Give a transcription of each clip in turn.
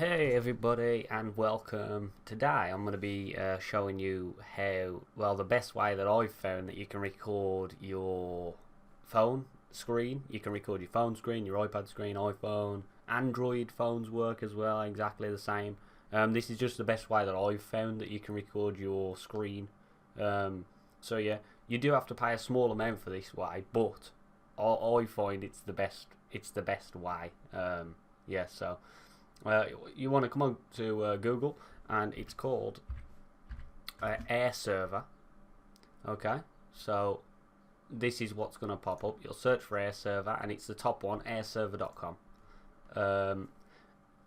Hey everybody and welcome. Today I'm going to be showing you how, well, the best way that I've found that you can record your phone screen. You can record your phone screen, your iPad screen, iPhone, Android phones work as well, exactly the same. This is just the best way that I've found that you can record your screen. So yeah, you do have to pay a small amount for this way, but I find it's the best. It's the best way. Yeah, so. You want to come on to Google, and it's called Air Server. Okay, so this is what's going to pop up. You'll search for Air Server, and it's the top one, airserver.com.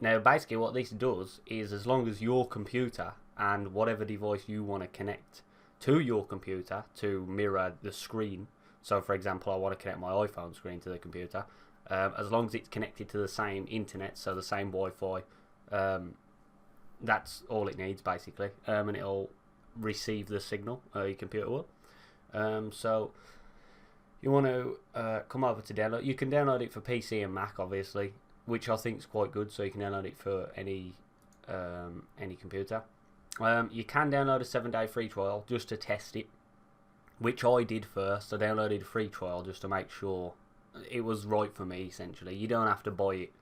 Now, basically, what this does is, as long as your computer and whatever device you want to connect to your computer to mirror the screen. So, for example, I want to connect my iPhone screen to the computer. As long as it's connected to the same internet, so the same Wi-Fi, that's all it needs basically, and it'll receive the signal, your computer will. So you want to come over to download. You can download it for PC and Mac, obviously, which I think is quite good. So you can download it for any computer. You can download a 7-day free trial just to test it, which I did first. I downloaded a free trial just to make sure it was right for me. Essentially, you don't have to buy it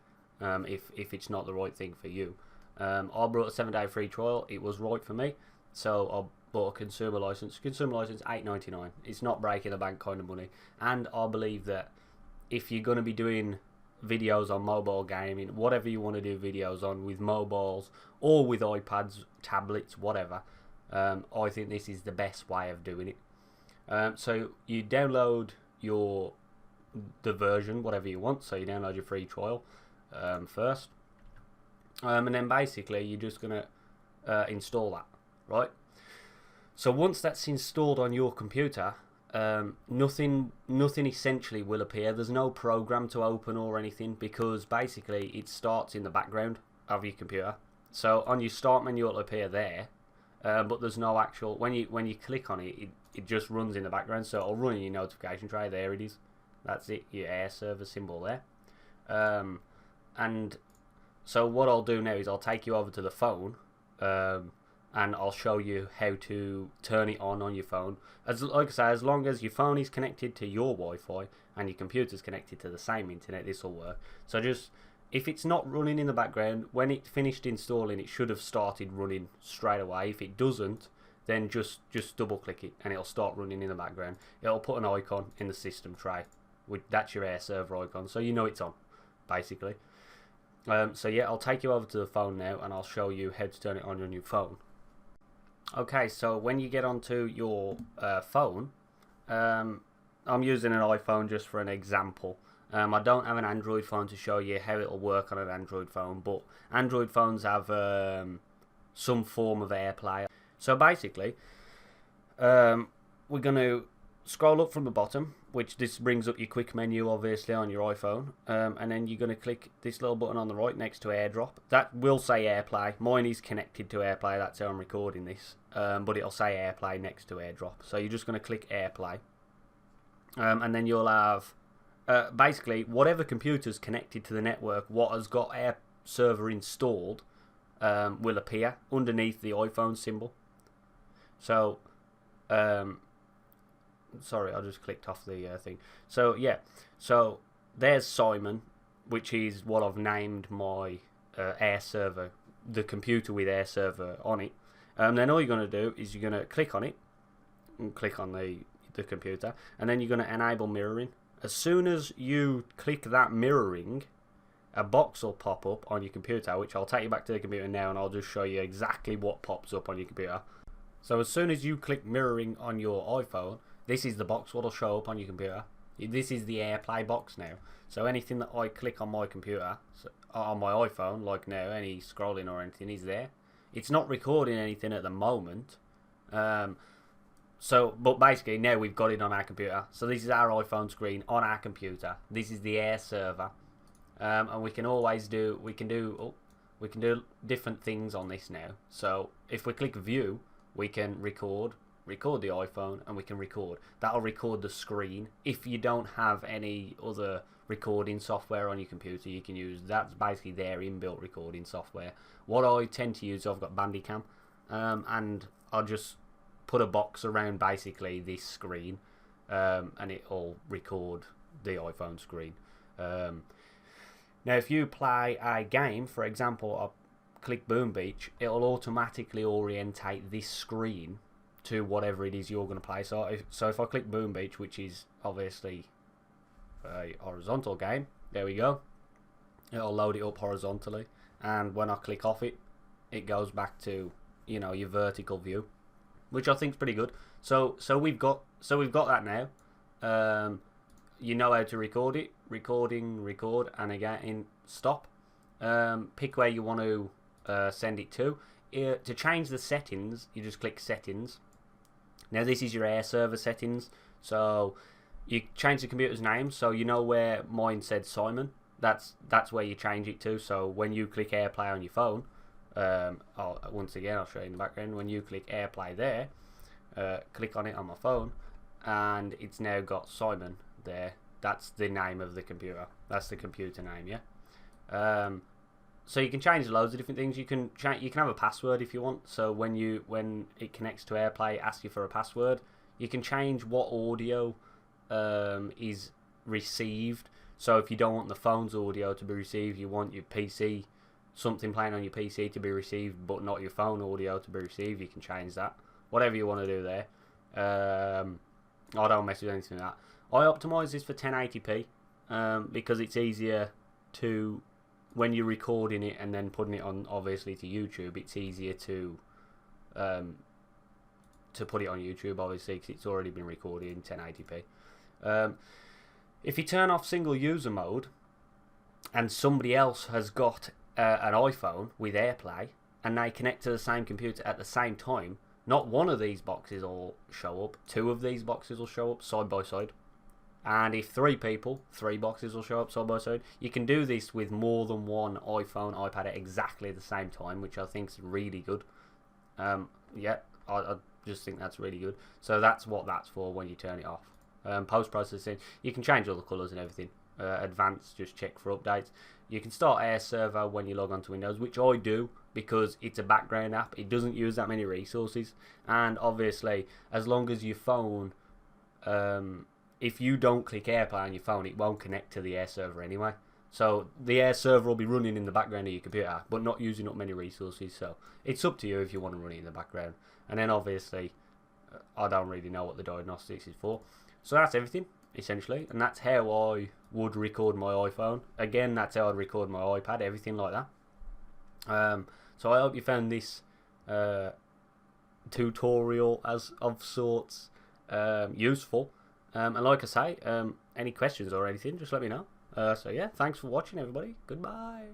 if it's not the right thing for you. I brought a 7-day free trial. It was right for me, so I bought a consumer license. Consumer license $8.99. It's not breaking the bank kind of money, and I believe that if you're going to be doing videos on mobile gaming, whatever you want to do videos on with mobiles or with iPads, tablets, whatever, I think this is the best way of doing it. So you download the version, whatever you want. So you download your free trial first, and then basically you're just gonna install that, right? So once that's installed on your computer, nothing essentially will appear. There's no program to open or anything, because basically it starts in the background of your computer. So on your start menu it'll appear there, but there's no actual, when you click on it, it just runs in the background. So it'll run in your notification tray. There it is. That's it, your Air Server symbol there. And so what I'll do now is I'll take you over to the phone, and I'll show you how to turn it on your phone. Like I say, as long as your phone is connected to your Wi-Fi and your computer's connected to the same internet, this will work. So just, if it's not running in the background, when it finished installing, it should have started running straight away. If it doesn't, then just double click it and it'll start running in the background. It'll put an icon in the system tray. That's your Air Server icon, so you know it's on, basically. So yeah, I'll take you over to the phone now, and I'll show you how to turn it on your new phone. Okay, so when you get onto your phone, I'm using an iPhone just for an example. I don't have an Android phone to show you how it'll work on an Android phone, but Android phones have some form of AirPlay. So basically, we're going to scroll up from the bottom, which this brings up your quick menu, obviously, on your iPhone, and then you're going to click this little button on the right next to AirDrop. That will say AirPlay. Mine is connected to AirPlay, that's how I'm recording this, but it'll say AirPlay next to AirDrop. So you're just going to click AirPlay, and then you'll have basically whatever computer's connected to the network, what has got Air Server installed, will appear underneath the iPhone symbol. So sorry, I just clicked off the thing. So yeah, so there's Simon, which is what I've named my Air Server, the computer with Air Server on it. And then all you're going to do is you're going to click on it, and click on the computer, and then you're going to enable mirroring. As soon as you click that mirroring, a box will pop up on your computer, which I'll take you back to the computer now, and I'll just show you exactly what pops up on your computer. So as soon as you click mirroring on your iPhone, this is the box what will show up on your computer. This is the AirPlay box now. So anything that I click on my computer, so on my iPhone, like now, any scrolling or anything is there. It's not recording anything at the moment. But basically now we've got it on our computer. So this is our iPhone screen on our computer. This is the Air Server, and we can do different things on this now. So if we click View, we can record the iPhone, and we can record. That'll record the screen. If you don't have any other recording software on your computer, you can use that's basically their inbuilt recording software. What I tend to use, I've got Bandicam, and I'll just put a box around basically this screen, and it'll record the iPhone screen. Now, if you play a game, for example, I'll click Boom Beach, it'll automatically orientate this screen to whatever it is you're going to play. So if I click Boom Beach, which is obviously a horizontal game, there we go. It'll load it up horizontally, and when I click off it, it goes back to, you know, your vertical view, which I think is pretty good. So we've got that now. You know how to record it. Recording, record, and again stop. Pick where you want to send it to. To change the settings, you just click Settings. Now this is your air server settings. So you change the computer's name. So you know where mine said Simon. That's where you change it to. So when you click AirPlay on your phone, once again I'll show you in the background. When you click AirPlay there, click on it on my phone, and it's now got Simon there. That's the name of the computer. That's the computer name, yeah. So you can change loads of different things. You can have a password if you want. So when it connects to AirPlay, it asks you for a password. You can change what audio is received. So if you don't want the phone's audio to be received, you want your PC, something playing on your PC to be received, but not your phone audio to be received, you can change that. Whatever you want to do there. I don't mess with anything like that. I optimise this for 1080p because it's easier to, when you're recording it and then putting it on, obviously, to YouTube, it's easier to put it on YouTube, obviously, because it's already been recorded in 1080p. If you turn off single user mode and somebody else has got an iPhone with AirPlay and they connect to the same computer at the same time, not one of these boxes will show up, two of these boxes will show up side by side. And if three boxes will show up side by side. You can do this with more than one iPhone, iPad at exactly the same time, which I think is really good. Yeah, I just think that's really good. So that's what that's for when you turn it off. Post-processing, you can change all the colours and everything. Advanced, just check for updates. You can start Air Server when you log onto Windows, which I do because it's a background app. It doesn't use that many resources. And obviously, as long as your phone... if you don't click AirPlay on your phone, it won't connect to the Air Server anyway. So the Air Server will be running in the background of your computer, but not using up many resources. So it's up to you if you want to run it in the background. And then obviously, I don't really know what the diagnostics is for. So that's everything, essentially. And that's how I would record my iPhone. Again, that's how I'd record my iPad, everything like that. So I hope you found this tutorial of sorts useful. And like I say, any questions or anything, just let me know. So yeah, thanks for watching, everybody. Goodbye.